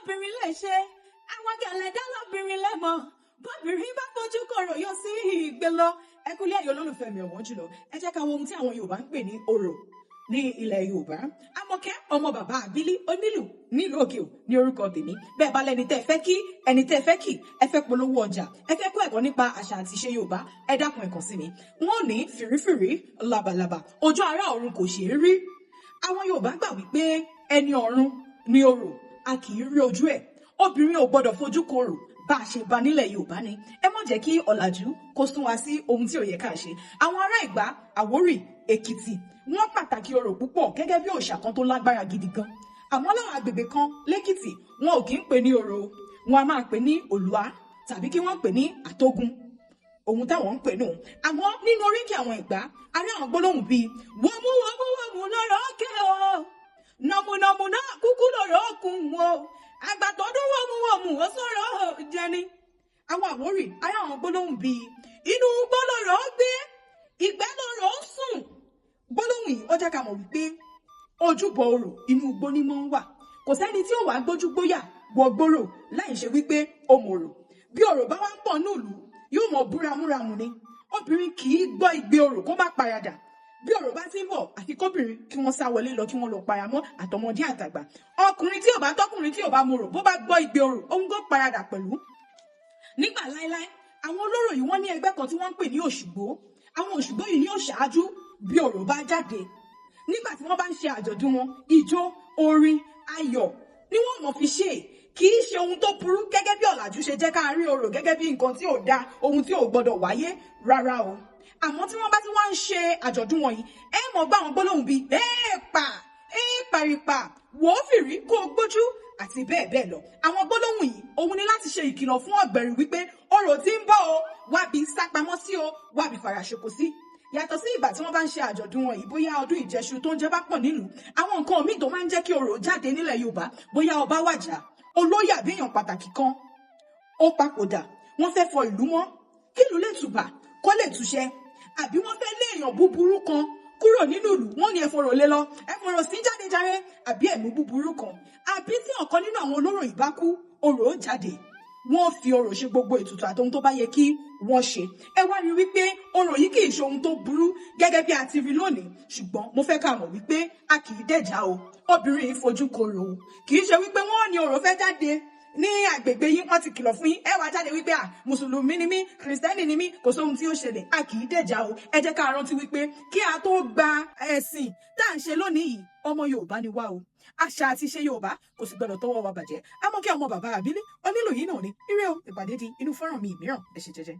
lóbìnrin lè ṣe àwọn gẹ̀lẹ́dá lóbìnrin lẹ́mọ̀ bóbìnrin bá fojú kòrò yóò sí ìgbé lọ. Ẹ kúlé ẹ̀yin olólùfẹ́ mi ọ̀wọ́n jùlọ, ẹ jẹ́ ká wo ohun tí àwọn Yorùbá ń pè ní orò ní ilẹ̀ Yorùbá. Àmọ̀kẹ́ ọmọ bàbá àbílí onílù nílùú òkè ò ní orúkọ tèmi. Bẹ́ẹ̀ bá lẹ́ni tẹ́ fẹ́ kí ẹni tẹ́ fẹ́ kí ẹ fẹ́ polówó ọjà ẹ fẹ́ kọ́ ẹ̀kọ́ nípa àṣà àti ìṣe Yorùbá ẹ dákun ẹ kàn sí mi. Wọ́n ní fìrífìrí labalábá ojú ará ọ̀run kò ṣeé rí. Àwọn Yorùbá gbà wípé ẹni ọ̀run ni orò a kì í rí ojú ẹ̀. Obìnrin ò gbọdọ̀ fojú korò bá a ṣe bá nílẹ̀ Yorùbá ni. Ẹ má jẹ́ kí ọ̀làjú kó sún wa sí ohun tí ò yẹ ká ṣe. Àwọn ará Ìgbá, Àwórì, Èkìtì wọ́n pàtàkì orò púpọ̀ gẹ́gẹ́ bí òòṣà kan tó lágbára gidi gan. Àmọ́ láwọn agbègbè kan lẹ́kìtì wọn ò kí ń pè ní orò, wọn a máa pè ní òlúà tàbí kí wọ́n pè ní àtógun. Ohun táwọn ń pè nù. Àmọ́ nínú oríkì àwọn Ìgbá a rí àwọn gbólóhùn bíi wọ́mú lọ́rọ̀ ọ̀kẹ́ o nọ̀mùnọ̀mù náà kúkú lọ́rọ̀ ọ̀kùn o àgbà tó dún wọ́mú ó sọ̀rọ̀ jẹni. Àwọn Àwórì a rí àwọn gbólóhùn bíi inú igbó lọ́rọ̀ gbé ìgbẹ́ lọ́rọ̀ sùn. Gbólóhùn yìí ó jẹ́ ká mọ̀ wípé ojúbọ orò inú igbó ni mọ́ ń wà. Kò sẹ́ni tí ó wàá gbójú gbóyà gbọgbórò láì ṣe wípé ó mọ̀rò. Bí orò bá wá ń pọ̀ nílùú yóò mọ búramúramù ni. Obìnrin kì í gbọ́ igbe orò kó má paradà. Bí orò bá ti ń bọ̀ àfi kóbìnrin kí wọ́n sá wọlé lọ kí wọ́n lọ paramọ́ àtọmọdé àtàgbà. Ọkùnrin tí ò bá tọkùnrin tí ò bá mọ̀rò bó bá gbọ́ igbe orò òun kó paradà pẹ̀lú. Nígbà láéláé àwọn olórò yìí wọ́n ní ẹgbẹ́ kan tí wọ́n ń pè ní òṣùgbó. Àwọn òṣùgbó yìí ní ó ṣáájú bí orò bá jáde. Nígbà tí wọ́n bá ń ṣe àjọ̀dún wọn ijó orin ayọ̀ ni wọ́n mọ̀ fi ṣe. Kì í ṣe ohun tó burú gẹ́gẹ́ bí ọ̀làjú ṣe jẹ́ ká rí orò gẹ́gẹ́ bí nǹkan tí ò da ohun tí ò gbọdọ̀ wáyé rárá o. Àmọ́ tí wọ́n bá ti wá ń ṣe àjọ̀dún wọ̀nyí ẹ mọ̀ gbọ́ àwọn gbólóhùn bíi èèpàrìpà wòófìrí kó o gbójú àti bẹ́ẹ̀ bẹ́ẹ̀ lọ. Àwọn gbólóhùn yìí òun ni láti ṣe ìkìlọ̀ fún ọ̀gbẹ̀rì wípé orò tí ń bọ̀ o wábi sápamọ́ sí o wábi fàràṣoko sí. Yàtọ̀ sí ìgbà tí wọ́n bá ń ṣe àjọ̀dún wọn yìí bóyá ọdún ìjẹṣu tó ń jẹ bá pọ̀ nílùú àwọn nǹkan míì tó máa ń jẹ́ kí orò jáde nílẹ̀ Yorùbá bóyá ọba wàjà olóyè àbí èèyàn pàtàkì kan ó papòdà wọ́n fẹ́ fọ ìlú mọ́ kí ìlú lè tùbà kó lè túṣẹ àbí wọ́n fẹ́ lé èèyàn búburú kan kúrò nínú ìlú wọ́n ní ẹ fọ̀rọ̀ lé lọ ẹ fọ̀rọ̀ sí jáde jàre àbí ẹ̀mí búburú kan àbí tí ọ̀kan nínú àwọn olóró yìí bá kú orò ó jáde wọ́n fi orò ṣe gbogbo ètùtù àti ohun tó bá yẹ kí wọ́n ṣe. Ẹ wá rí wípé orò yìí kì í ṣe ohun tó burú gẹ́gẹ́ bí a ti rí lónìí ṣùgbọ́n mo fẹ́ ká mọ̀ wípé a kì í dẹ̀já o obìnrin yìí fojú korò o kì í ṣe wípé wọ́n ní orò fẹ́ jáde ní agbègbè yín wọ́n ti kìlọ̀ fún yín ẹ wá jáde wípé mùsùlùmí ni mí kìrìsìtẹ́nì ni mí kò sóhun tí ó ṣẹlẹ̀ a kì í dẹ̀já o. Ẹ jẹ́ ká rántí wípé kí a tó gba ẹ̀sìn tá à ń ṣe lónìí yìí ọmọ Yorùbá ni wá o àṣà àti ìṣe Yorùbá kò sì gbọdọ̀ tọwọ́ wa bàjẹ́. Àmọ́ kí ọmọ bàbá àbílí onílù yìí náà ní ire o ìpàdé di inú fọ́nrán mi mìíràn ẹ ṣé jẹ́jẹ́.